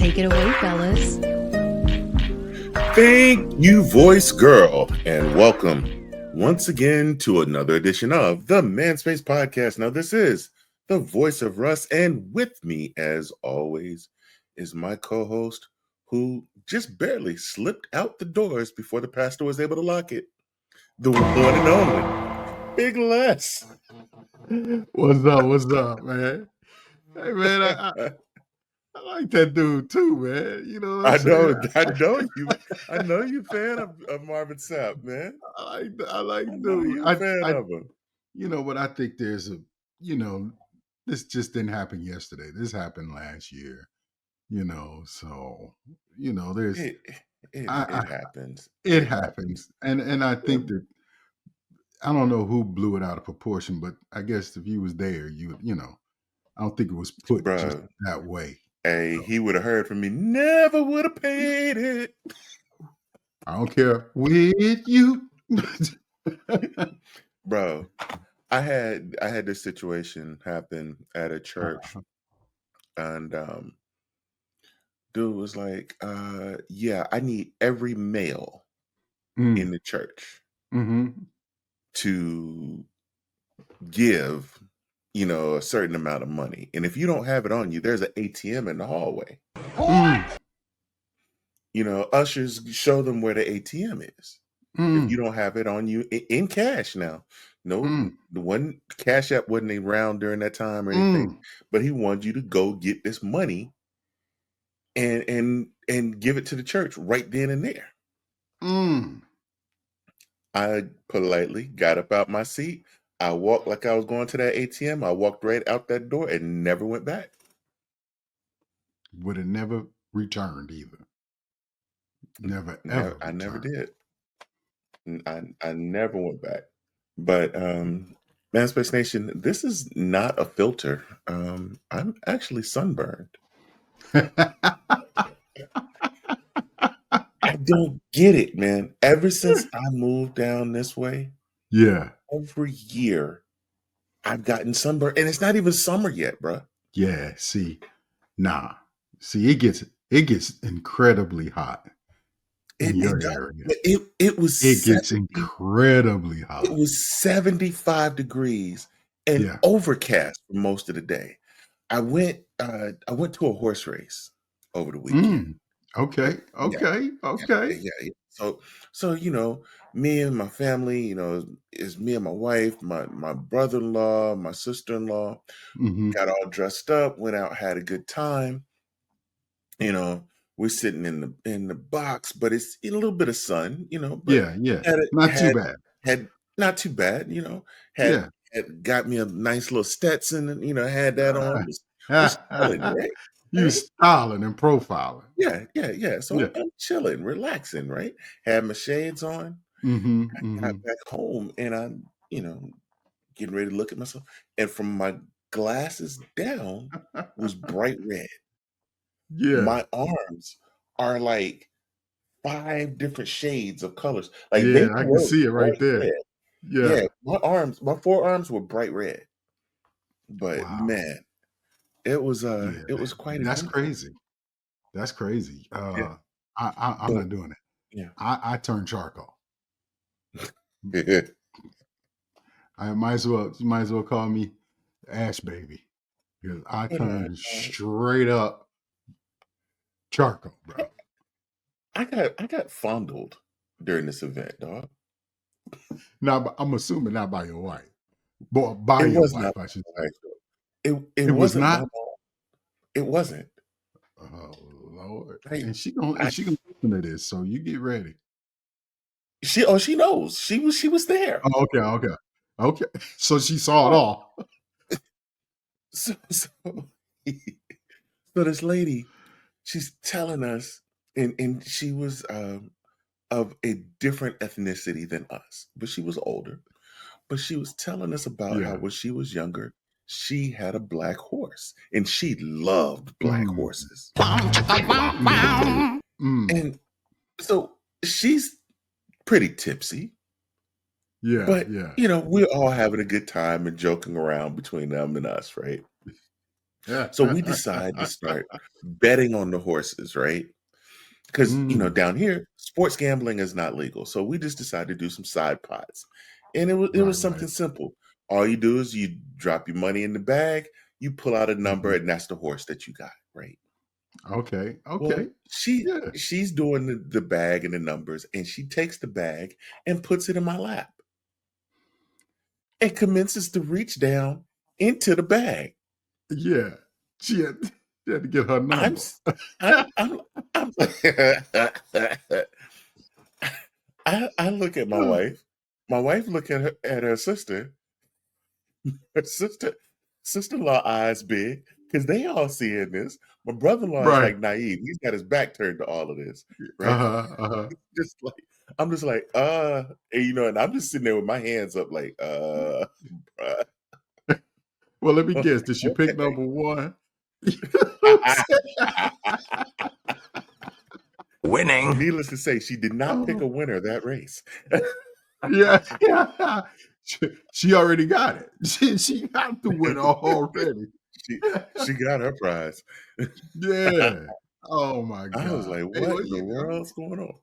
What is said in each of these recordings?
Take it away, fellas. Thank you, voice girl, and welcome once again to another edition of the Manspace Podcast. Now, this is the voice of Russ, and with me, as always, is my co-host who just barely slipped out the doors before the pastor was able to lock it. The one and only Big Les. What's up, man? Hey, man, I like that dude too, man. You know what I'm saying? I know you fan of Marvin Sapp, man. I like I know dude. you a fan of him. You know what? I think there's this just didn't happen yesterday. This happened last year. So there's It I happens. it happens, and I think that I don't know who blew it out of proportion, but I guess if you was there, I don't think it was put just Bro, that way. hey, he would have heard from me. Never would have paid it. I don't care with you. Bro, I had this situation happen at a church, and dude was like, yeah, I need every male in the church Mm-hmm. to give, a certain amount of money. And if you don't have it on you, there's an ATM in the hallway. Ushers show them where the ATM is. If you don't have it on you in cash now. No, the one Cash App wasn't around during that time or anything, but he wanted you to go get this money and give it to the church right then and there. I politely got up out my seat. I walked like I was going to that ATM. I walked right out that door and never went back. Would have never returned either. Never ever. I never did. I never went back. But Manspace Nation, this is not a filter. I'm actually sunburned. I don't get it, man. Ever since I moved down this way, every year I've gotten sunburned, and it's not even summer yet, bro. Yeah, see, it gets incredibly hot in your area. It gets incredibly hot. It was 75 degrees and overcast for most of the day. I went to a horse race over the weekend. Okay. Yeah. So me and my family, is me and my wife, my brother-in-law, my sister-in-law, got all dressed up, went out, had a good time. We're sitting in the box, but it's a little bit of sun, but not too bad. Had not too bad, had got me a nice little Stetson and had that on. Was chilling, right? You styling and profiling. Yeah. So I'm chilling, relaxing, right? Had my shades on. I got back home and I'm, getting ready to look at myself. And from my glasses down was bright red. Yeah. My arms are like 5 different shades of colors. I can see it right there. Red. Yeah. My forearms were bright red. But man, it was quite That's crazy. That's crazy. I'm not doing it. Yeah. I turn charcoal. You might as well call me Ash Baby. Because I turn straight up charcoal, bro. I got fondled during this event, dog. Now I'm assuming not by your wife. But by your wife, I should say. It was not. It wasn't. Oh Lord! And she gonna listen to this, so you get ready. She knows. She was there. Oh, okay. So she saw it all. So this lady, she's telling us, and she was of a different ethnicity than us, but she was older. But she was telling us about how when she was younger, she had a black horse, and she loved black horses. And so she's pretty tipsy. Yeah, but we're all having a good time and joking around between them and us, right? So we decide to start betting on the horses, right? Because Mm, down here, sports gambling is not legal. So we just decided to do some side pots. And it was right, right. something simple. All you do is you drop your money in the bag, you pull out a number, Mhm. and that's the horse that you got, right? Okay, Well, okay. she Yeah. she's doing the bag and the numbers, and she takes the bag and puts it in my lap and commences to reach down into the bag. Yeah. She had to get her I'm number. s- I'm I look at my wife. My wife look at her sister. Her sister-in-law eyes big because they all seeing this. My brother-in-law is Right. like naive. He's got his back turned to all of this, right? Uh-huh, uh-huh. Just like I'm just like, and, and I'm just sitting there with my hands up, like, bruh, Well, let me guess, did she pick okay. number 1? You know what I'm saying? Winning. Needless to say, she did not pick Oh, a winner that race. yeah, yeah. She already got it. She got the winner already. she she got her prize. Yeah. Oh my I was god. like, Hey, what well, in the world's going on?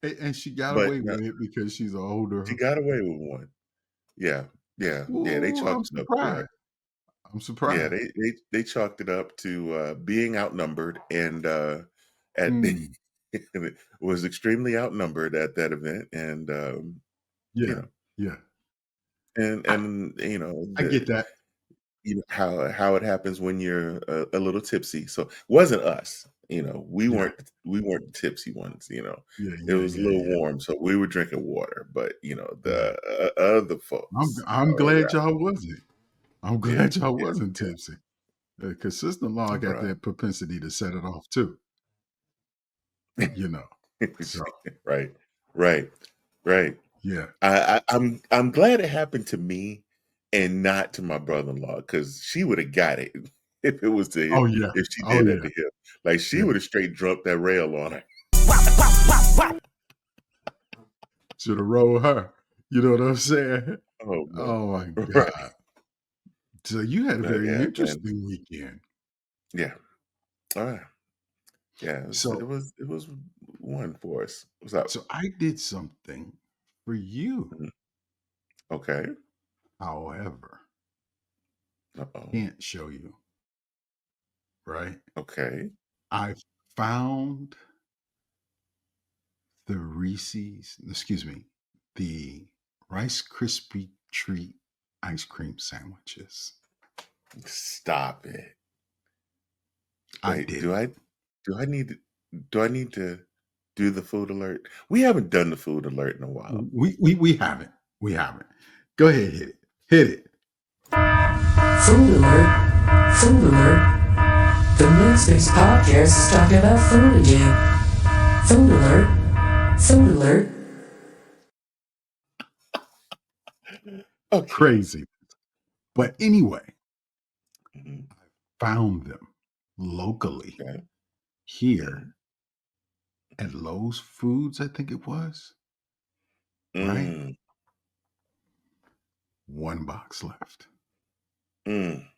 and she got But away no, with it because she's she older. got away with one. Yeah, yeah. They Ooh, I'm chalked it up to surprised. I'm yeah, surprised. they chalked it up to being outnumbered and at Mm, was extremely outnumbered at that event, and you yeah, know, yeah. and I and I get that. how it happens when you're a little tipsy. So it wasn't us, we Yeah, weren't the tipsy ones. yeah, It yeah, was a yeah, little yeah, warm, so we were drinking water, but yeah. the other folks I'm glad around, y'all wasn't. I'm yeah, glad y'all yeah, wasn't tipsy. Because sister-in-law got bro. that propensity to set it off too, you know. So, Right, right, right. yeah. I'm glad it happened to me and not to my brother-in-law because she would have got it if it was to him, Oh, yeah. if she Oh, did that to yeah. him. Like she Yeah. would have straight dropped that rail on her. Shoulda rolled her. You know what I'm saying? Oh man. Oh my Right. god. So you had a But very yeah, man. interesting weekend. Yeah. All right. Yeah, it So was it was one for us. What's up? so I did something for you. Mhm. Okay. However, Uh-oh. can't show you, right? Okay. I found the Reese's, excuse me, the Rice Krispie treat ice cream sandwiches. Stop it. I Wait, did. do I need to do I need to do the food alert? We haven't done the food alert in a while. We haven't. We haven't. Go ahead, hit it. Hit it. Food alert. Food alert. The Moonspace podcast is talking about food again. Food alert. Food alert. Okay. Crazy. But anyway, Mhm. found them locally Okay. here Mhm. at Lowe's Foods, I think it was, right? Mm. One box left. Mm.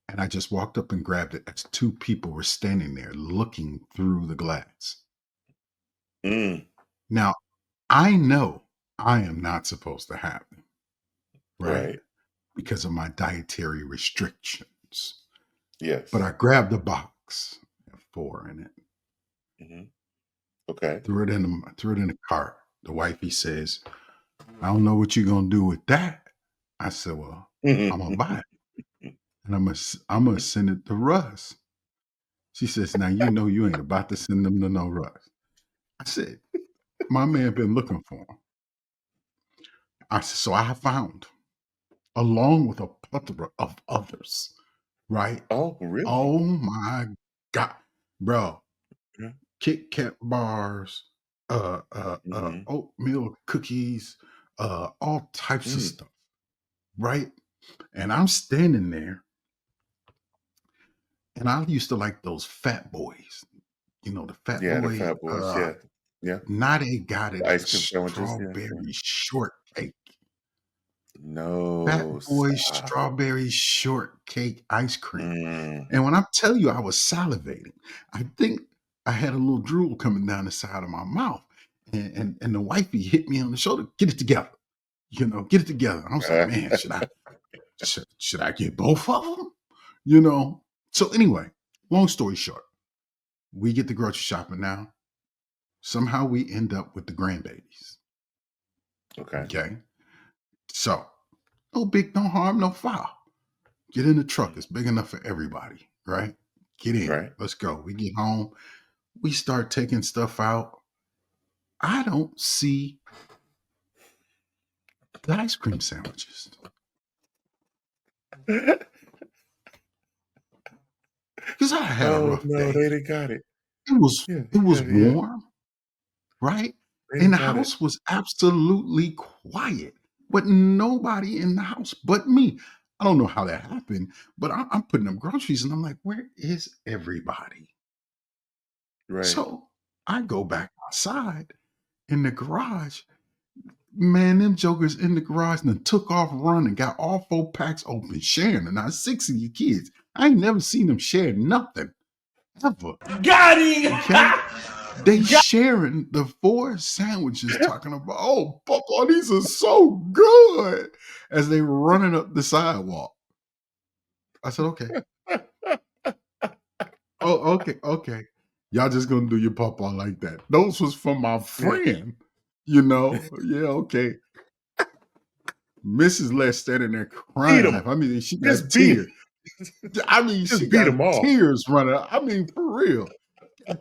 And I just walked up and grabbed it as two people were standing there looking through the glass. Mm. Now, I know I am not supposed to have them, right? Right. Because of my dietary restrictions. But Yes. I grabbed the box, had four in it, Mhm. Okay. threw it in the cart. The wifey says, I don't know what you're gonna do with that. I said, well, I'm gonna buy it and I'm gonna send it to Russ. She says, now you know you ain't about to send them to no Russ. I said, my man been looking for them. I said, so I found, along with a plethora of others, right? Oh, really? Oh my God, bro. Yeah. Kit Kat bars, Mhm. oatmeal cookies, all types of Mm. stuff, right? And I'm standing there, and I used to like those fat boys, the fat Yeah, the boy. Fat Boys. Yeah. Yeah. Now they got The it ice in cream sandwiches. Yeah. Yeah. strawberry shortcake. No, Fat Boy stop. strawberry shortcake ice cream. Mm. And when I tell you I was salivating, I think I had a little drool coming down the side of my mouth. And the wifey hit me on the shoulder, get it together. Get it together. And I was like, man, should I get both of them? So anyway, long story short, we get the grocery shopping now. Somehow we end up with the grandbabies. Okay. Okay. So no harm, no foul. Get in the truck. It's big enough for everybody, right? Get in. Right. Let's go. We get home. We start taking stuff out. I don't see the ice cream sandwiches. Because I had a Oh rough no, day. they didn't got it. It was Yeah, it was yeah. warm, right? They And didn't the got it. house was absolutely quiet, but nobody in the house but me. I don't know how that happened, but I'm putting up groceries and I'm like, where is everybody? Right. So I go back outside in the garage. Man, them jokers in the garage and took off running, got all 4 packs open, sharing. And now 6 of you kids. I ain't never seen them share nothing ever. Got him! Okay. They sharing the 4 sandwiches, talking about, oh, Papa, these are so good, as they were running up the sidewalk. I said, okay. Oh, okay. Y'all just gonna do your Papa like that. Those was from my Yeah. friend. Yeah, okay. Mrs. Les standing there Beat crying. 'em. I mean, she got Just beat. tears. I mean, she Just beat got them all. tears running. I mean, for real.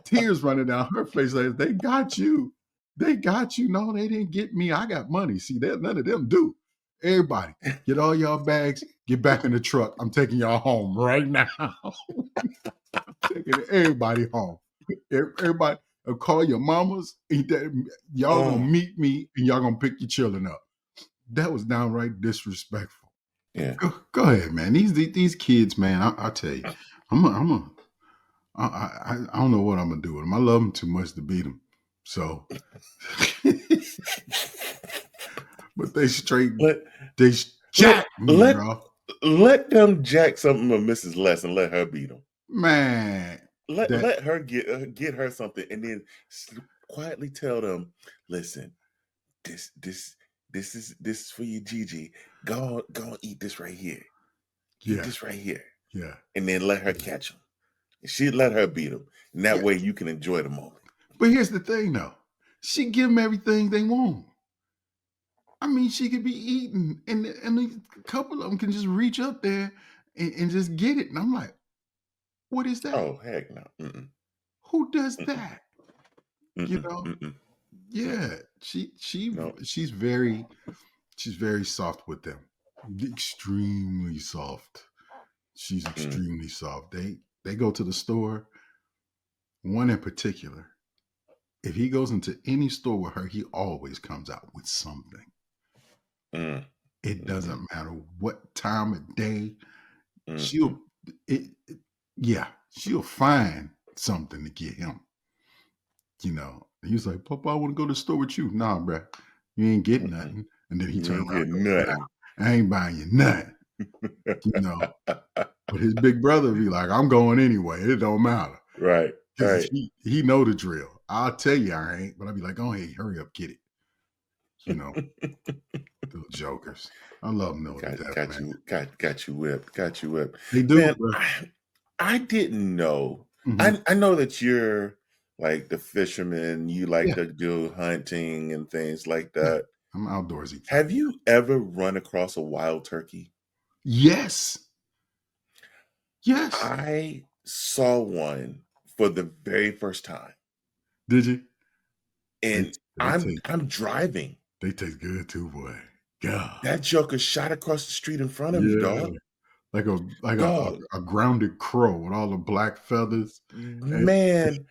Tears running down her face. Like, they got you. They got you. No, they didn't get me. I got money. See, that none of them do. Everybody, get all y'all bags. Get back in the truck. I'm taking y'all home right now. Taking everybody home. Everybody, call your mamas. Y'all gonna meet me and y'all gonna pick your children up. That was downright disrespectful. Yeah. Go ahead, man. These kids, man. I tell you, I don't know what I'm gonna do with them. I love them too much to beat them. So, but they jack me, let bro. let them jack something of Mrs. Les and let her beat them. Man, Let her get her something, and then quietly tell them, listen, this is for you, Gigi. Go on, eat this right here. Eat this right here, yeah. and then let her catch them. She let her beat them, and that way you can enjoy the moment. But here's the thing, though. She give them everything they want. I mean, she could be eating, and a couple of them can just reach up there and just get it. And I'm like, what is that? Oh heck no! Mm-mm. Who does Mm-mm. that? Mm-mm. Mm-mm. Yeah, No. she's very soft with them. Extremely soft. She's extremely soft. They go to the store. One in particular, if he goes into any store with her, he always comes out with something. Mm. It doesn't matter what time of day. Mm. She'll find something to get him. He's like, Papa, I want to go to the store with you. Nah, bruh, you ain't getting nothing. And then he You turned ain't around getting and goes, nothing. nah, I ain't buying you nothing. But his big brother be like, I'm going anyway. It don't matter. Right. Because he know the drill. I'll tell you I ain't, but I'll be like, go ahead, hurry up, get it. Little jokers. I love them though to death, man. Got you whipped. They do, Man, bro. I didn't know. Mhm. I know that you're like the fisherman. You like Yeah. to do hunting and things like Yeah. that. I'm outdoorsy. Have you ever run across a wild turkey? Yes. I saw one for the very first time, Did you? and I'm driving. They taste good too, boy. God. That joker shot across the street in front of me, Yeah. dog. Like Dog, a grounded crow with all the black feathers. man,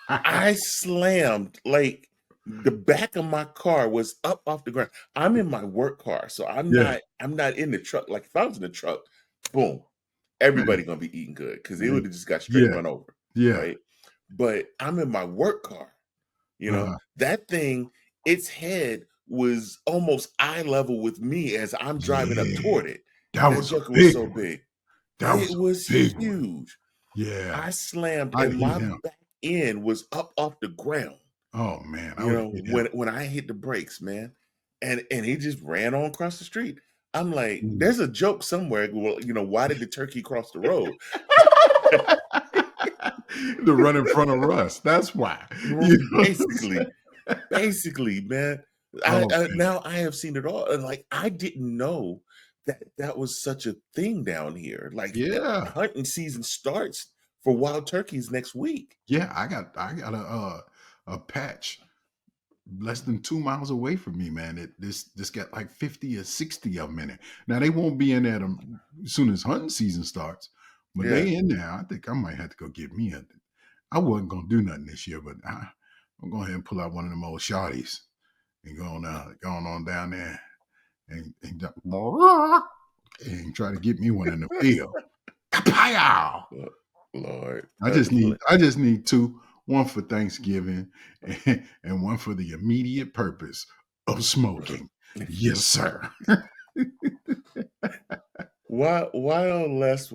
I slammed like the back of my car was up off the ground. I'm in my work car, so I'm Yeah. not in the truck. Like if I was in the truck, boom, everybody gonna be eating good because they would have just got straight run over. Yeah. Right. But I'm in my work car, Uh-huh. that thing, its head was almost eye level with me as I'm driving up Yeah. toward it. That That was a joker was big so one. big. That was It a was big one. huge. Yeah. I slammed I'd and hit my him. back end was up off the ground, Oh, man. I you would know, hit when him. when I hit the brakes, man. And he just ran on across the street. I'm like, Mm. there's a joke somewhere. Well, why did the turkey cross the road? To run in front of Russ. That's why. You know what I'm Basically, saying? basically, man. Oh, man. Now I have seen it all, and like I didn't know that that was such a thing down here. Like Yeah. hunting season starts for wild turkeys next week. Yeah. I got a patch less than 2 miles away from me, man. This got like 50 or 60 of them in it. Now they won't be in there as soon as hunting season starts, but Yeah. they in there. I think I might have to go get me a. I wasn't gonna do nothing this year, but I'm going ahead and pull out one of them old shotties and going on down there and try to get me one in the field. Kapow! Lord, I just need two, one for Thanksgiving and one for the immediate purpose of smoking. Yes, sir. while Les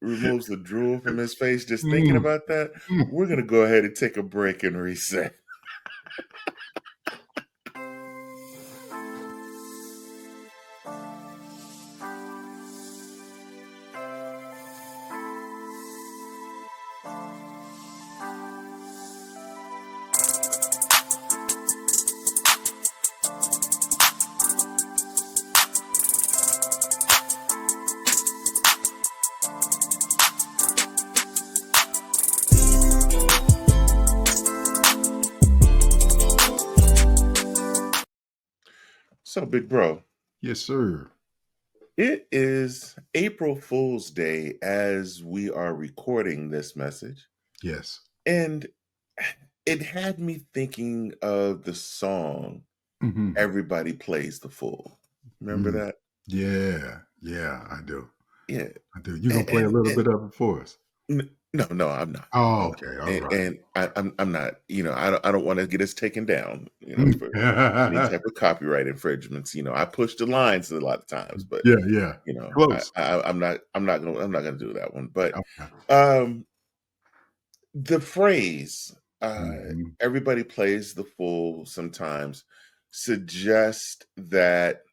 removes the drool from his face just thinking Mm, about that, mm. we're gonna go ahead and take a break and reset. So, big bro, Yes, sir. it is April Fool's Day as we are recording this message. Yes. And it had me thinking of the song Mhm. Everybody Plays the Fool. Remember Mm. that? Yeah. Yeah, I do. Yeah. I do. You gonna And play a and, little and bit of it for us? no, I'm not. Oh, No. okay. All And, right. and I'm not, I don't want to get us taken down, Mm. for any type of copyright infringements. I push the lines a lot of times, but Yeah, yeah. Close. I'm not gonna do that one. But Okay. um the phrase Mhm. everybody plays the fool sometimes suggests that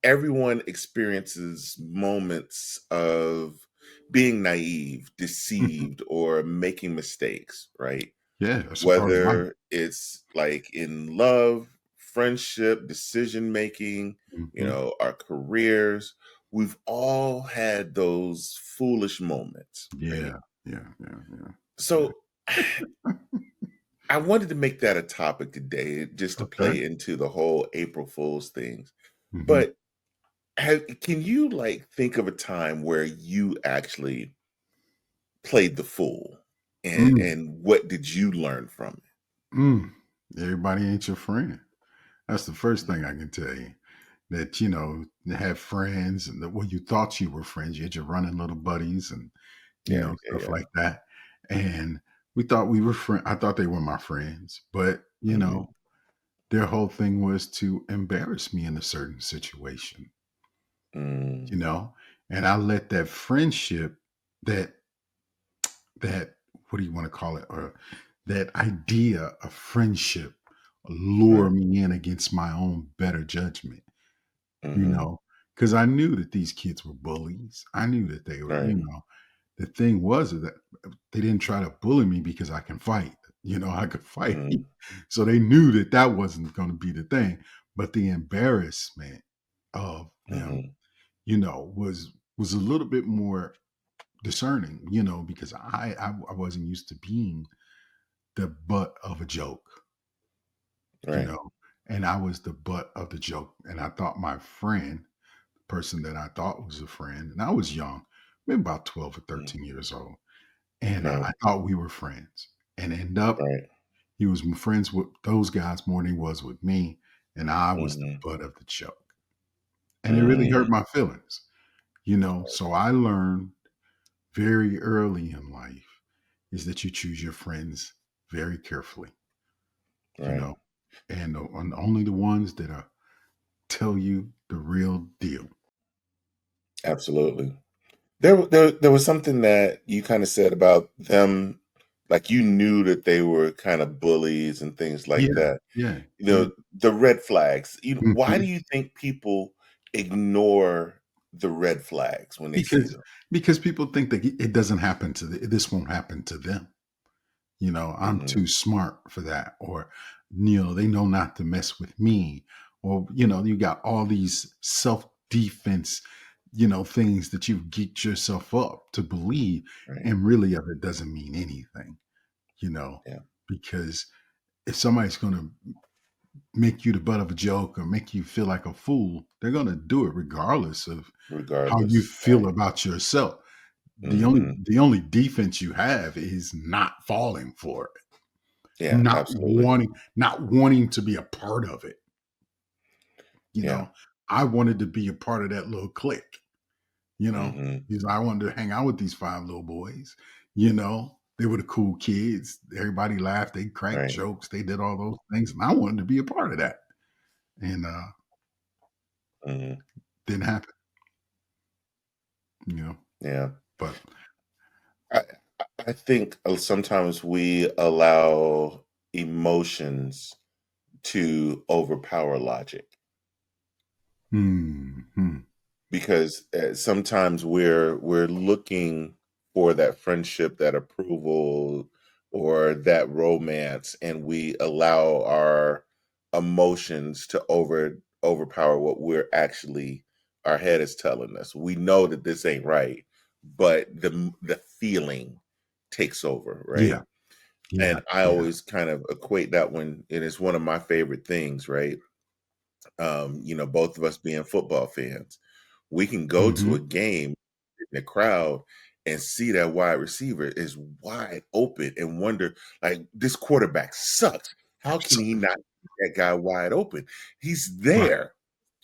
everyone experiences moments of being naive, Mhm. deceived, or making mistakes, right? Yeah, that's a part of life. Whether it's like in love, friendship, decision making, Mhm. our careers, we've all had those foolish moments, right? Yeah. Yeah, yeah, yeah. So I wanted to make that a topic today just to Okay. play into the whole April Fool's things. Mhm. But can you like think of a time where you actually played the fool and Mm. and what did you learn from Mm. Everybody ain't your friend. That's the first thing I can tell you. That to have friends and well, you thought you were friends, you had your running little buddies and it? Yeah, yeah, stuff yeah. like that. And we thought we were friends. I thought they were my friends, but Mhm, their whole thing was to embarrass me in a certain situation, you mm, know, and I let that friendship, that what do you want to call it, or that idea of friendship lure right, me in against my own better judgment, you mhm, know, because I knew that these kids were bullies. I knew that they were, right, the thing was that they didn't try to bully me because I can fight. I could fight. mm, So they knew that that wasn't going to be the thing. But the embarrassment of them, mhm, was a little bit more discerning, because I wasn't used to being the butt of a joke, you right, know, and I was the butt of the joke. And I thought my friend, person that I thought was a friend, and I was young, maybe about 12 or mm, 13 years old. And right, I thought we were friends, and end up right, he was friends with those guys more than he was with me, and I was the mhm, butt of the joke, and it really hurt mm, my feelings, So I learned very early in life is that you choose your friends very carefully, you right. know. and only the ones that are tell you the real deal. Absolutely. There was something that you kind of said about them, like you knew that they were kind of bullies and things like Yeah, that. yeah, You yeah. know, the red flags. Why do Mhm. you think people ignore the red flags when they see Because them? because people think that it doesn't happen to this won't happen to them. I'm Hmm. too smart for that, or they know not to mess with me, or you got all these self defense, things that you've geeked yourself up to believe, Right. and really of it doesn't mean anything, you know, Yeah. because if somebody's going to make you the butt of a joke or make you feel like a fool, they're going to do it regardless of how you Regardless. feel Right. about yourself. The only Hmm. the only defense you have is not falling for it, Yeah. not Absolutely. wanting to be a part of it. You Yeah. know, I wanted to be a part of that little clique, Hmm. because I wanted to hang out with these five little boys. They were the cool kids. Everybody laughed, they cracked Right. jokes, they did all those things, and I wanted to be a part of that. And Hmm. didn't happen, you know. Yeah. But I I think sometimes we allow emotions to overpower logic hmm, because sometimes we're looking for that friendship, that approval, or that romance, and we allow our emotions to overpower what we're actually our head is telling us. We know that this ain't right, but the feeling takes over, right? yeah, yeah, And I yeah. always kind of equate that when it is one of my favorite things, right? Both of us being football fans, we can go to a Hmm. game in the crowd and see that wide receiver is wide open and wonder, like, this quarterback sucks. How can So, he not get that guy wide open? He's right, there.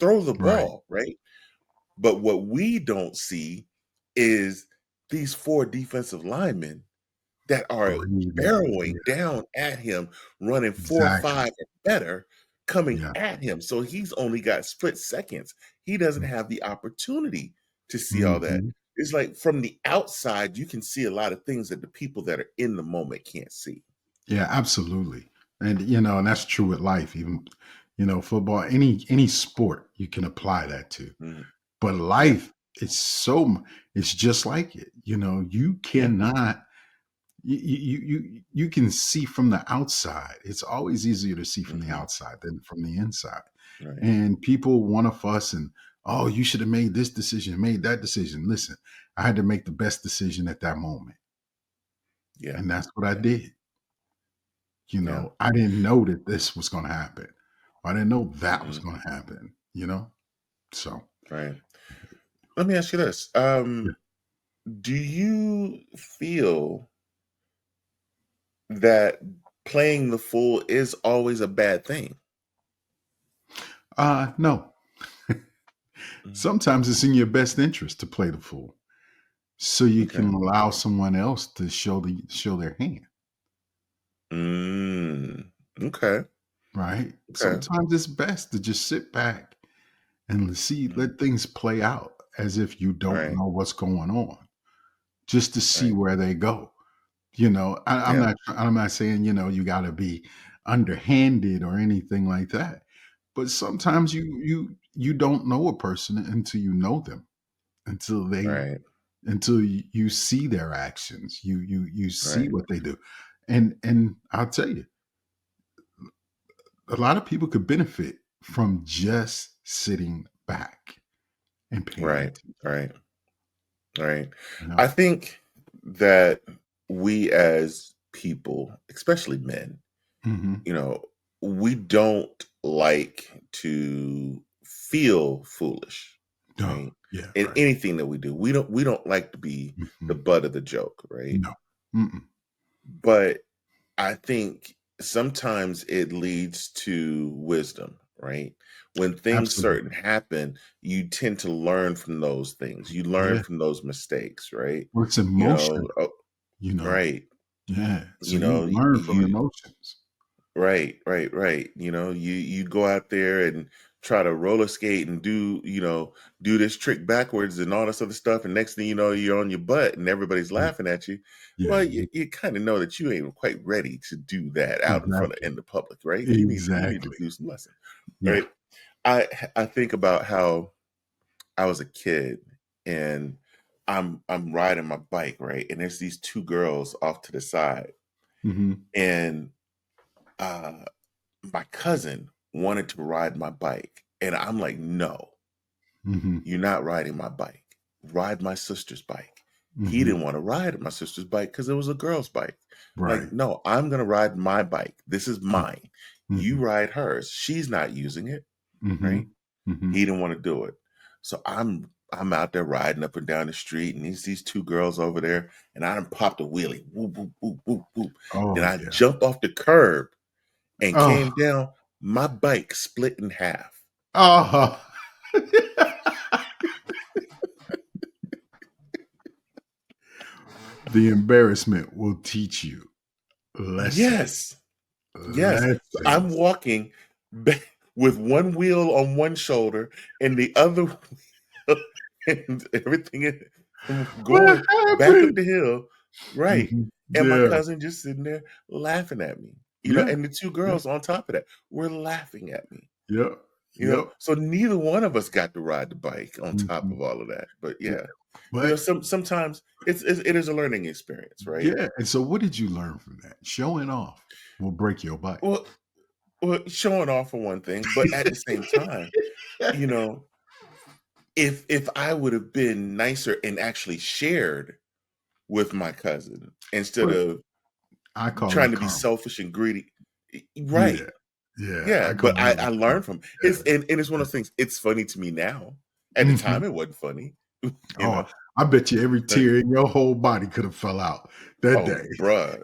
Throw the right. ball, right? But what we don't see is these four defensive linemen that are Breathing. Yeah, barreling down at him, running 4 or exactly. 5 or better, coming Yeah. at him. So he's only got split seconds. He doesn't have the opportunity to see all that. Hmm. It's like from the outside, you can see a lot of things that the people that are in the moment can't see. Yeah, absolutely. And that's true with life. Even, football, any sport you can apply that to. Mhm. But Yeah, life, it's just like it. You yeah, cannot you can see from the outside. It's always easier to see from the mhm, outside than from the inside. right, And people want to fuss and, oh, you should have made this decision, made that decision. Listen, I had to make the best decision at that moment. yeah, And that's what I yeah, did. yeah, I didn't know that this was going to happen. I didn't know that was mhm, going to happen, So, right. Let me ask you this, yeah. do you feel that playing the fool is always a bad thing? No. Mhm, Sometimes it's in your best interest to play the fool so you can okay. allow someone else to show their hand, Mm, okay, right? okay. Sometimes it's best to just sit back and Mhm, let things play out as if you don't right, know what's going on, just to see right. where they go. Yeah, I'm not saying, you got to be underhanded or anything like that. But sometimes you don't know a person until you know them, until they right, until you see their actions, you see right, what they do. And I'll tell you, a lot of people could benefit from just sitting back and paying right, attention. right, right. You I know? think that we as people, especially men, Hmm. you know, we don't like to feel foolish, Oh, right? yeah, In right. anything that we do. We don't like to be the Hmm. butt of the joke, right? No. Mm-mm. But I think sometimes it leads to wisdom, right? When things certain Absolutely. happen, you tend to learn from those things. You learn Yeah. from those mistakes, right? Well, it's You know, emotional, oh, you know. right. Yeah. So You you know, learn from you emotions. Right. You go out there and try to roller skate and do this trick backwards and all this other stuff, and next thing you know, you're on your butt and everybody's Yeah, laughing at you. yeah, Well, you kind of know that you ain't quite ready to do that out in front of exactly, in the public, right? You need to exactly. do some lesson, Yeah. right? I think about how I was a kid and I'm riding my bike, right? And there's these two girls off to the side, Mhm, and uh my cousin wanted to ride my bike. And I'm like, no, mhm, you're not riding my bike. Ride my sister's bike. He mhm. didn't want to ride my sister's bike because it was a girl's bike. Like, Right. no, I'm going to ride my bike. This is Mm, mine. You mhm, ride hers. She's not using it, right? mhm, He mhm. didn't want to do it. So I'm out there riding up and down the street, and these two girls over there, and I done popped a wheelie. Whoop, whoop, whoop, whoop, whoop. Oh, Then I yeah. jumped off the curb and Oh, came down. My bike split in half. oh. The embarrassment will teach you lesson Yes, yes. So I'm lessons. walking back with one wheel on one shoulder and the other wheel and everything What going back up happened? the hill, right? Mhm. And my Yeah, cousin just sitting there laughing at me, yeah, and the two yeah, girls on top of that were laughing at me, yep, yep. So neither one of us got to ride the bike on top Mhm. of all of that. But Yeah, yeah, but sometimes it is a learning experience, right? yeah, and so what did you learn from that? Showing off will break your bike. Well, showing off for one thing, but at the same time, you know, if I would have been nicer and actually shared with my cousin instead Well, of I call trying that to be karma. selfish and greedy, Yeah, right? yeah, Yeah, I call but I that learned karma. from Yeah, and it's one of those things. It's funny to me now. At the mhm. time, it wasn't funny, you Oh, know. I bet you every Like, tear in your whole body could have fell out that oh, day. bruh,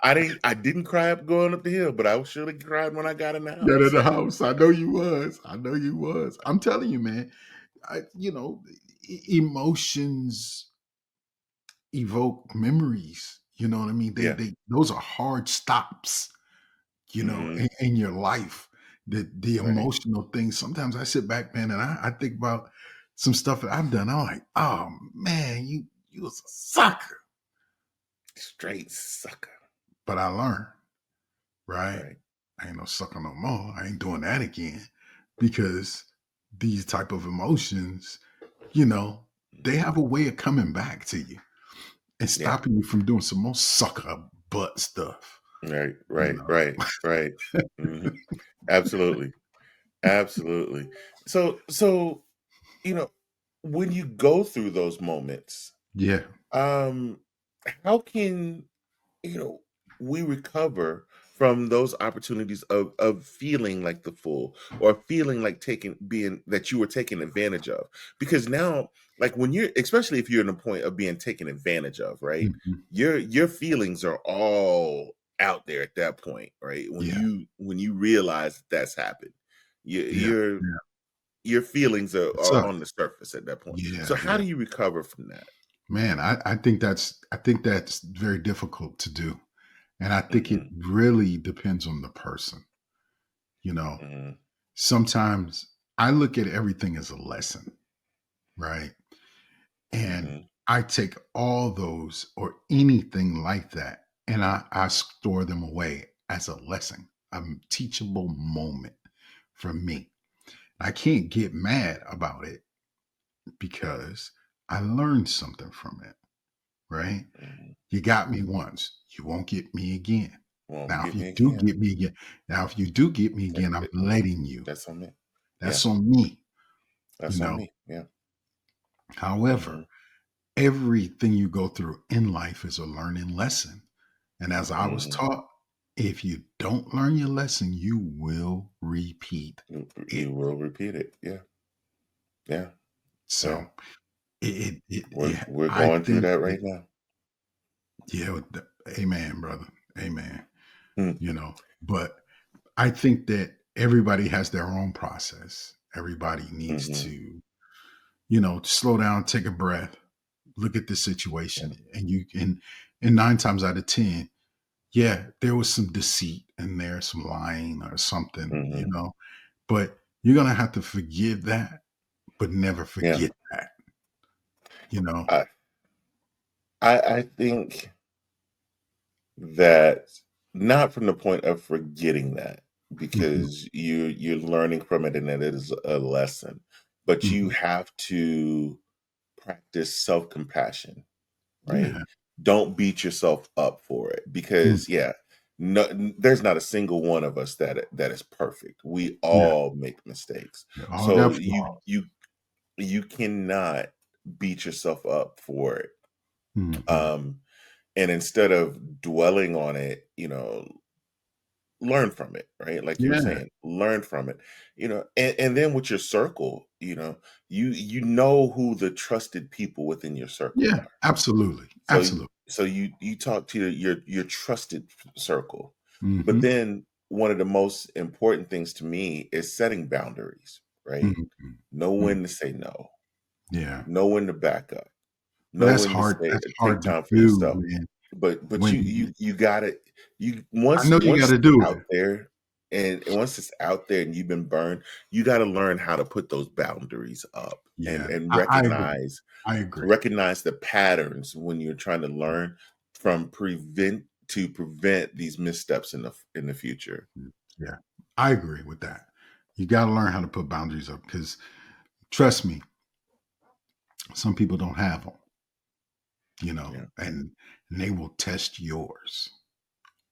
I didn't cry up going up the hill, but I surely cried when I got in the Got in house. the house. I know you was. I know you was. I'm telling you, man. Emotions evoke memories. You know what I mean? Yeah. Those are hard stops. Hmm. In your life. The Right. emotional things. Sometimes I sit back, man, and I think about some stuff that I've done. I'm like, oh man, you was a sucker. Straight sucker. But I learned, right? Right. I ain't no sucker no more. I ain't doing that again because these type of emotions, you know, they Mhm. have a way of coming back to you and Yeah. stopping you from doing some more sucker butt stuff. Right, You right, know, right, right. Mhm. Absolutely, absolutely. So, you know, when you go through those moments, yeah. um, how can, you know, we recover from those opportunities of feeling like the fool or feeling like taking being that you were taken advantage of? Because now, like when you're especially if you're in a point of being taken advantage of, right? Mhm. Your feelings are all out there at that point, right? Yeah. When you realize that that's happened, your Yeah. your Yeah. your feelings It's are up. on the surface at that point. So Yeah. how Yeah. do you recover from that? Man, I think that's very difficult to do. And I think it Hmm. really depends on the person. You know, Hmm. sometimes I look at everything as a lesson, right? And Hmm. I take all those or anything like that and I store them away as a lesson, a teachable moment for me. I can't get mad about it because I learned something from it, right? Hmm. You got me once, you won't get me again. Won't Now, if get you me do again. get me again, now if you do get me again, I'm letting you. That's on me. Yeah, That's on me, you that's on know. me. Yeah. However, Mhm, everything you go through in life is a learning lesson. And as I was mhm. taught, if you don't learn your lesson, you will repeat You it. will repeat it. Yeah, yeah, yeah. So yeah, We're I going through think that that, right now. yeah, amen, brother. Amen. Mm, But I think that everybody has their own process. Everybody needs mhm. to, slow down, take a breath, look at the Yeah. situation, and you can, and 9 times out of 10, yeah, there was some deceit in there, some lying or something, Hmm. but you're gonna have to forgive that, but never Yeah. forget that, you know? I, I think that not from the point of forgetting that, Mhm, because you're learning from it and it is a lesson, but you mhm. have to practice self-compassion, right? Yeah. Don't beat yourself up for it, Mm, because yeah, no, there's not a single one of us that is perfect. We yeah. all make mistakes. They all So got you flaws. you you cannot beat yourself up for it. Mhm. Um and instead of dwelling on it, learn from it, right? Like you were Yeah, saying, learn from it, and then with your circle, you know who the trusted people within your circle yeah, are. absolutely, So absolutely. you talk to your trusted circle. But Mhm, then one of the most important things to me is setting boundaries, right? mhm, Know mm, when to say no, yeah. know when to back up, But know when to say that's take hard to time for do, yourself. man, But when you got it. You I once know you once gotta it's do out it. there, and once it's out there and you've been burned, you got to learn how to put those boundaries up, and Yeah, and I agree. recognize I agree. recognize the patterns when you're trying to learn from prevent these missteps in the future. Mm, yeah, I agree with that. You gotta learn how to put boundaries up because trust me, some people don't have them, Yeah. and they will test yours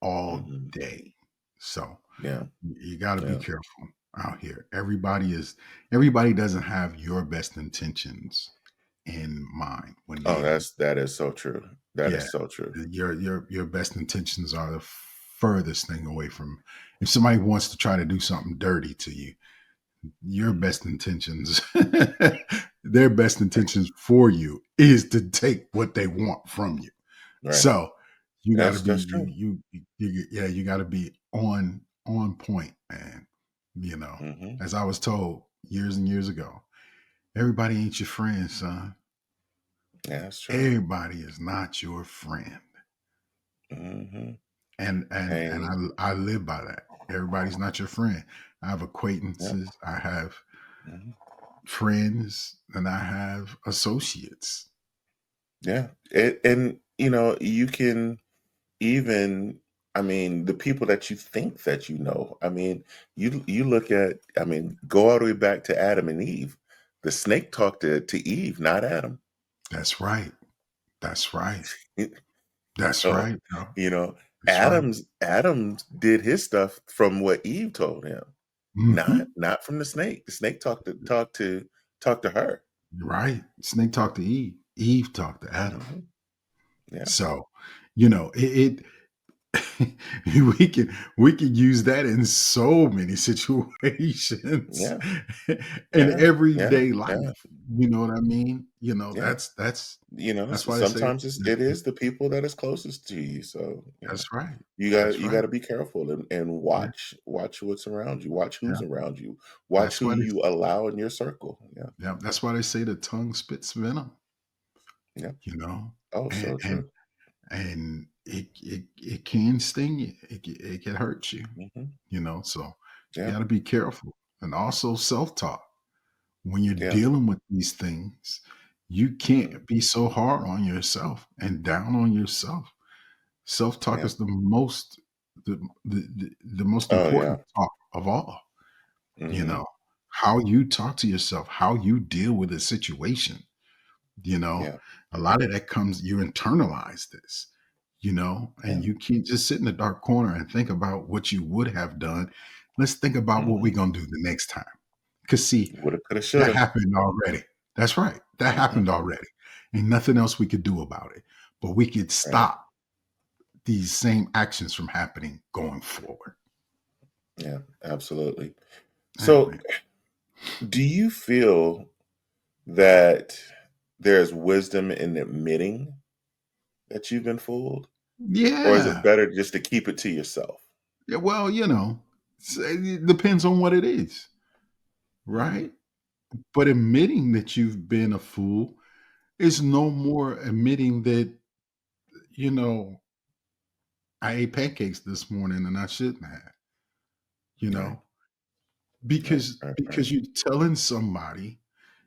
all Hmm. day. So Yeah. you got to be Yeah. careful out here. Everybody doesn't have your best intentions in mind when Oh, they that is so true. That yeah, is so true. your best intentions are the furthest thing away from if somebody wants to try to do something dirty to you, your Mhm. best intentions their best intentions for you is to take what they want from you. Right. So you got to be That's true. yeah, you got to be on point, man. You know, Hmm. as I was told years and years ago, everybody ain't your friend, son. Yeah, that's true. Everybody is not your friend, Hmm. and And I live by that. Everybody's not your friend. I have yeah. acquaintances, I have Mhm. friends, and I have associates. Yeah. And you can even, I mean, the people that you think that I mean, you look at, I mean, go all the way back to Adam and Eve. The snake talked to Eve, not Adam. That's right. That's right. That's So, right, bro. you know, That's right. Adams did his stuff from what Eve told him, Hmm. not from the snake. The snake talked to her. Right. Snake talked to Eve. Eve talked to Adam. Hmm. Yeah. So, it we can use that in so many situations Yeah. in Yeah. Yeah. everyday Yeah. life. You know what I mean? Yeah. That's So why they say sometimes it is the people that is closest to you. So, that's right. you got That's you right. got to be careful and Yeah, watch what's around you. Watch yeah. who's around you. Watch That's who why they you allow in your circle. Yeah. yeah, that's why they say the tongue spits venom, Yeah. you know? Oh, And so and true. and it can sting you. It can hurt you, Hmm. so you Yeah. got to be careful. And also self-talk. When you're Yeah. dealing with these things, you Hmm. can't be so hard on yourself and down on yourself. Self-talk Yeah. is the most Oh, yeah. important talk of all. You Hmm. know, how you talk to yourself, how you deal with a situation, you know, Yeah. a lot of that comes, you internalize this, and Yeah. you can't just sit in the dark corner and think about what you would have done. Let's think about what we're Hmm. going to do the next time. Because, see, Woulda, coulda, that shoulda. happened already. That's right. That Hmm. happened already. Ain't nothing else we could do about it. But we could Right. stop these same actions from happening going forward. Yeah. Absolutely. Yeah, So, man. do you feel that there's wisdom in admitting that you've been fooled, or is it Yeah. better just to keep it to yourself? Yeah. Well, it depends on what it is, Hmm. right? But admitting that you've been a fool is no more admitting that, you know, I ate pancakes this morning and I shouldn't have, you Right. know, Right. because Right. Right. because you're telling somebody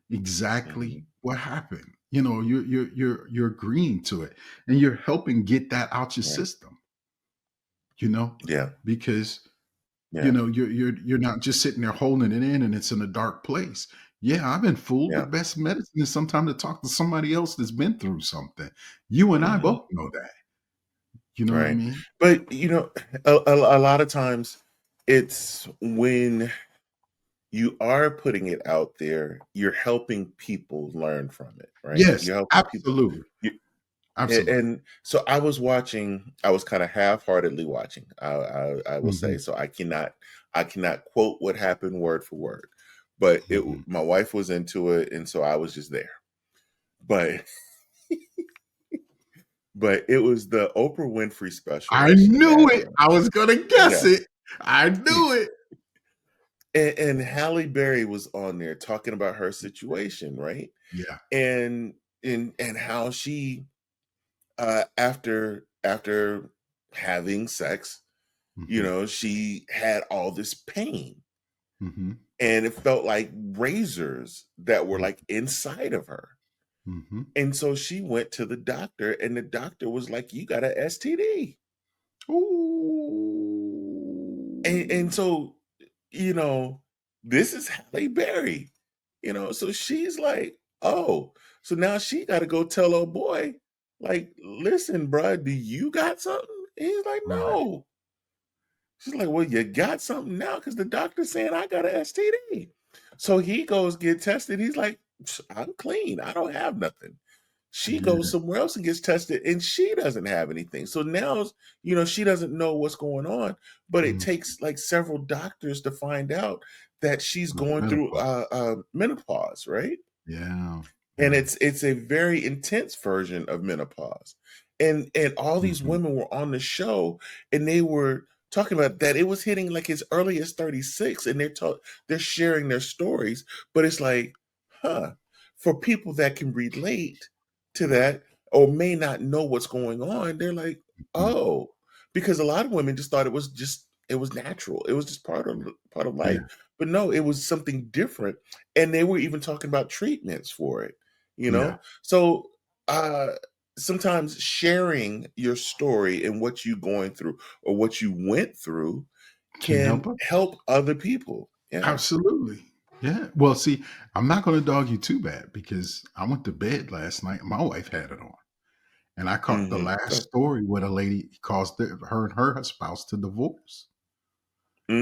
Hmm. exactly what happened. You're agreeing to it and you're helping get that out your Right. system, you know, Yeah. because Yeah. you're not just sitting there holding it in and it's in a dark place. Yeah, I've been fooled. The Yeah. best medicine is sometimes to talk to somebody else that's been through something. You and I Hmm. both know that. You know what I Right. mean? But a lot of times it's when you are putting it out there, you're helping people learn from it, right? Yes, You're helping people. absolutely. You, Absolutely. and so I was kind of half-heartedly watching. I will say, Mhm, so I cannot quote what happened word for word, but mhm. my wife was into it, and so I was just there. But it was the Oprah Winfrey special I that she knew had it. on. I was gonna guess Yeah. it. I knew it. And Halle Berry was on there talking about her situation, right? Yeah. And how she after having sex, Mhm, she had all this pain mhm, and it felt like razors that were mm, like inside of her. mhm. And so she went to the doctor and the doctor was like, "You got a STD." And Ooh. so, you know, this is Halle Berry, so she's like, "Oh," so now she got to go tell her boy, like, "Listen, bruh, do you got something?" And he's like, Right. "No." She's like, "Well, you got something now because the doctor's saying I got a STD." So he goes get tested. He's like, "I'm clean. I don't have nothing." She goes Yeah. somewhere else and gets tested, and she doesn't have anything. So now, she doesn't know what's going on, but it Mm. takes like several doctors to find out that she's With going through menopause. menopause, right? Yeah. And Yeah. it's a very intense version of menopause. And all these Mhm, women were on the show and they were talking about that it was hitting like as early as 36 and they're sharing their stories, but it's like, huh, for people that can relate to that or may not know what's going on, they're like, mhm. "Oh," because a lot of women just thought it was natural. It was just part of life. Yeah. But no, it was something different and they were even talking about treatments for it, you Yeah. know? So, uh, sometimes sharing your story and what you going through or what you went through Can help can her. help other people. Yeah. Absolutely. Yeah. Well, see, I'm not gonna dog you too bad because I went to bed last night, my wife had it on, and I caught the Mhm. last story where a lady caused her and her spouse to divorce.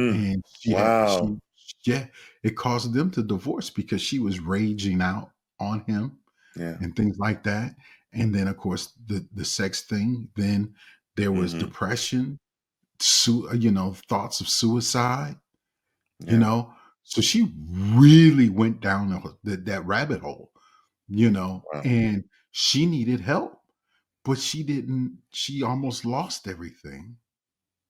And Wow. yeah, it caused them to divorce because she was raging out on him Yeah. and things like that. And then, of course, the sex thing. Then there was Mhm. depression, thoughts of suicide. You Yeah. know, so she really went down that rabbit hole. Wow. And she needed help, but she didn't. She almost lost everything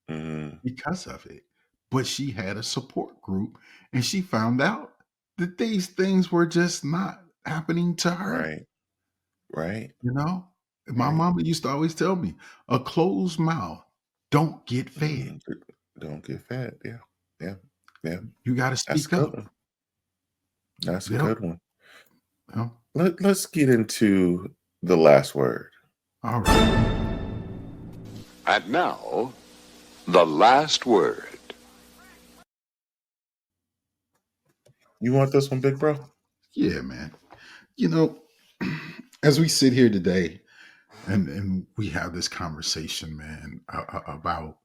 Mhm. because of it. But she had a support group and she found out that these things were just not happening to her, Right. Right. you know? My Right. mama used to always tell me, a closed mouth don't get fed. Mhm. Don't get fat. Yeah. Yeah. Yeah. You got to That's a speak good up. one. That's a Yep. good one. Yep. Let's get into the last word. All right. And now, the last word. You want this one, big bro? Yeah, man. You know, as we sit here today and we have this conversation, man, about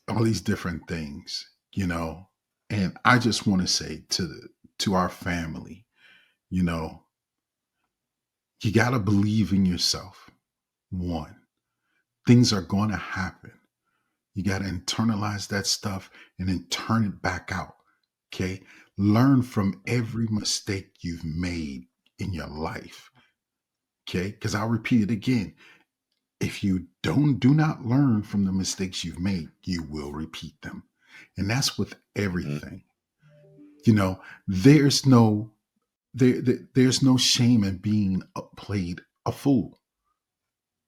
all these different things, and I just want to say to our family, you know, you got to believe in yourself. One, things are going to happen. You got to internalize that stuff and then turn it back out. Okay. Learn from every mistake you've made in your life. Okay. Because I'll repeat it again. If you do not learn from the mistakes you've made, you will repeat them. And that's with Mhm. everything. You know, there's no there's no shame in being played a fool.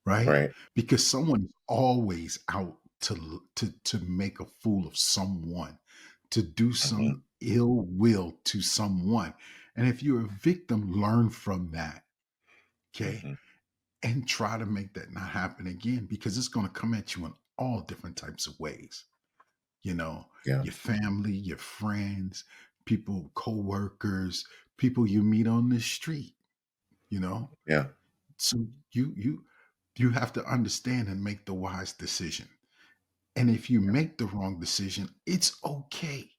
right? Right. Because someone is always out to make a fool of someone, to do Hmm. some ill will to someone. And if you're a victim, learn from that, okay? Hmm. And try to make that not happen again, because it's going to come at you in all different types of ways. You know, Yeah. your family, your friends, people, co-workers, people you meet on the street, you know. Yeah. So you have to understand and make the wise decision. And if you make the wrong decision, it's okay,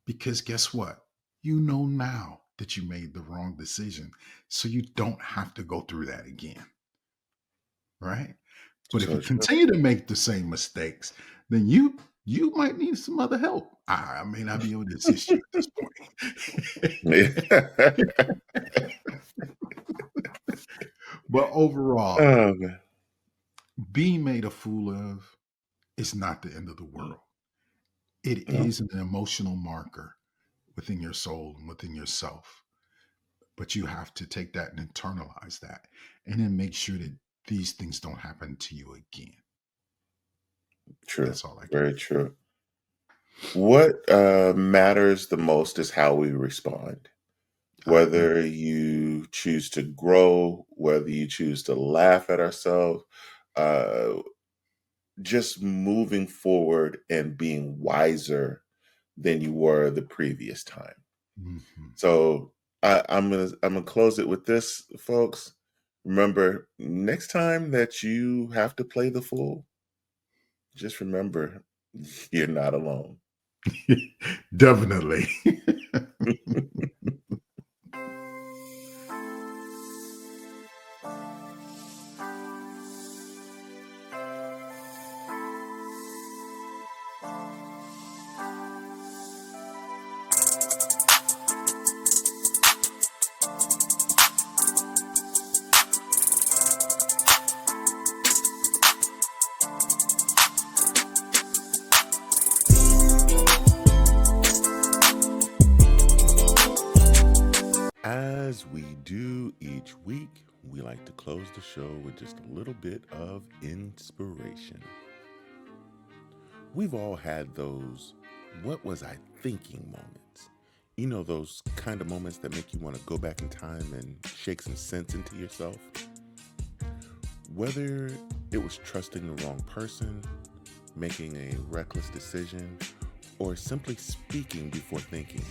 because guess what? You know now that you made the wrong decision, so you don't have to go through that again, right? But if So you true. continue to make the same mistakes, then you might need some other help. I may not be able to assist you at this Yeah. point. But overall, Oh man. being made a fool of is not the end of the world. It No, is an emotional marker within your soul and within yourself. But you have to take that and internalize that, and then make sure that these things don't happen to you again. true. That's all I can. Very true. What matters the most is how we respond. I agree. Whether you choose to grow, whether you choose to laugh at ourselves, uh, just moving forward and being wiser than you were the previous time. Mhm. So I'm gonna close it with this, folks. Remember, next time that you have to play the fool, just remember you're not alone. Definitely. As we do each week, we like to close the show with just a little bit of inspiration. We've all had those "what was I thinking" moments. You know, those kind of moments that make you want to go back in time and shake some sense into yourself. Whether it was trusting the wrong person, making a reckless decision, or simply speaking before thinking.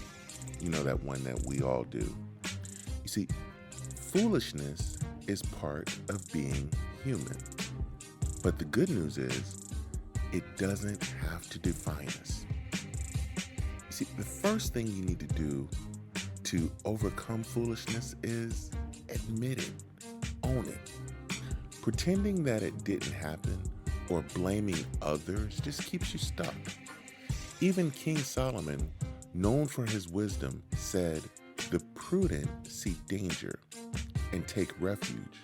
You know, that one that we all do. You see, foolishness is part of being human. But the good news is, it doesn't have to define us. You see, the first thing you need to do to overcome foolishness is admit it, own it. Pretending that it didn't happen or blaming others just keeps you stuck. Even King Solomon, known for his wisdom, said, "The prudent see danger and take refuge,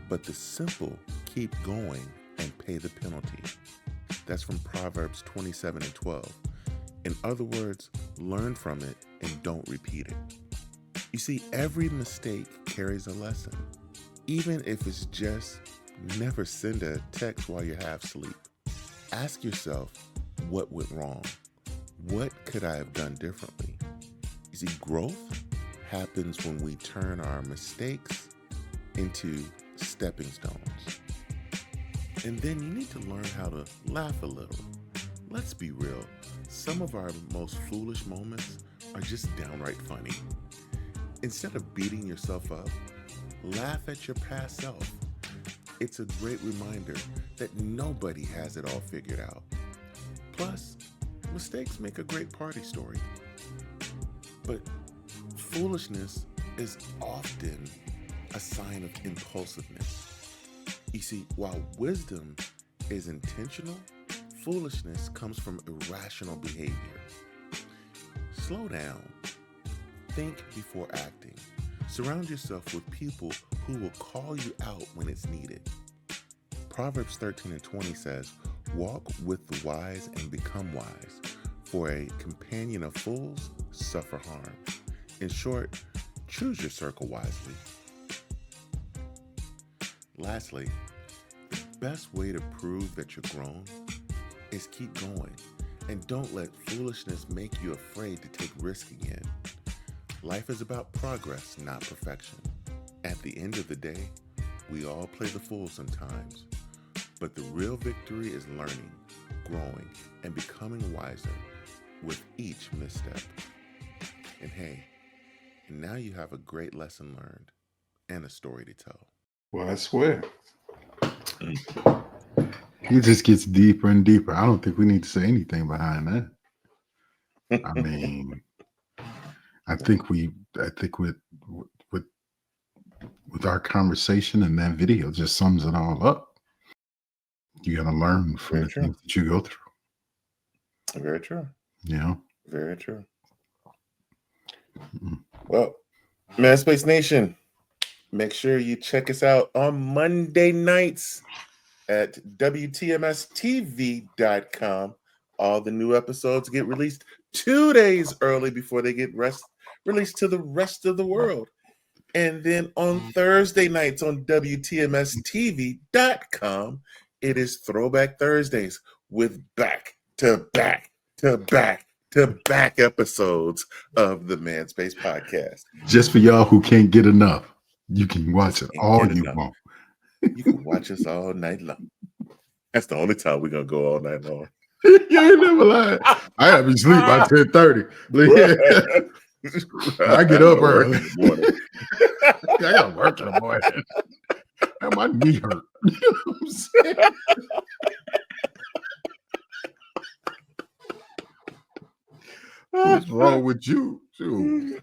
but the simple keep going and pay the penalty." That's from Proverbs 27:12. In other words, learn from it and don't repeat it. You see, every mistake carries a lesson, even if it's just never send a text while you're half asleep. Ask yourself, what went wrong? What could I have done differently? You see, growth happens when we turn our mistakes into stepping stones. And then you need to learn how to laugh a little. Let's be real, some of our most foolish moments are just downright funny. Instead of beating yourself up, laugh at your past self. It's a great reminder that nobody has it all figured out. Plus, mistakes make a great party story. But foolishness is often a sign of impulsiveness. You see, while wisdom is intentional, foolishness comes from irrational behavior. Slow down. Think before acting. Surround yourself with people who will call you out when it's needed. Proverbs 13:20 says, "Walk with the wise and become wise, for a companion of fools suffer harm." In short, choose your circle wisely. Lastly, best way to prove that you're grown is keep going, and don't let foolishness make you afraid to take risk again. Life is about progress, not perfection. At the end of the day, we all play the fool sometimes, but the real victory is learning, growing, and becoming wiser with each misstep. And hey, now you have a great lesson learned and a story to tell. Well, I swear. It just gets deeper and deeper. I don't think we need to say anything behind that. I mean, I think with our conversation and that video just sums it all up. You got to learn from the things that you go through. Very true. Yeah. Very true. Well, Manspace Nation, make sure you check us out on Monday nights at WTMSTV.com. All the new episodes get released 2 days early before they get released to the rest of the world. And then on Thursday nights on WTMSTV.com, it is Throwback Thursdays with back-to-back episodes of the Manspace podcast. Just for y'all who can't get enough, you can watch it all you want. You can watch us all night long. That's the only time we're going to go all night long. You ain't never lied. I have to sleep by 10:30. I get up early. I got to work in the morning. My knee hurt. You know what I'm saying? What's wrong with you? Dude.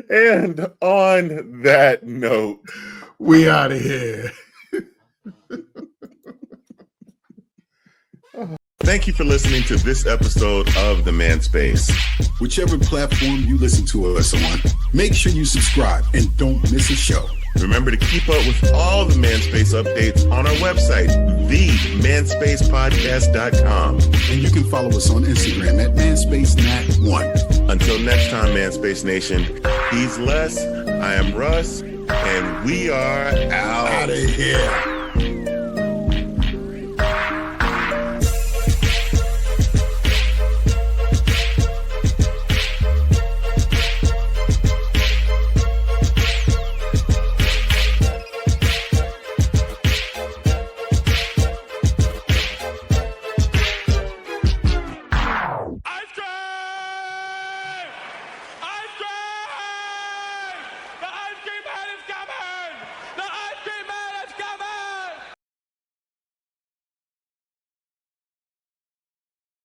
And on that note, we out of here. Thank you for listening to this episode of The Manspace. Whichever platform you listen to us on, make sure you subscribe and don't miss a show. Remember to keep up with all the Manspace updates on our website, themanspacepodcast.com. And you can follow us on Instagram at ManspaceNat1. Until next time, Manspace Nation, he's Les, I am Russ, and we are out of here.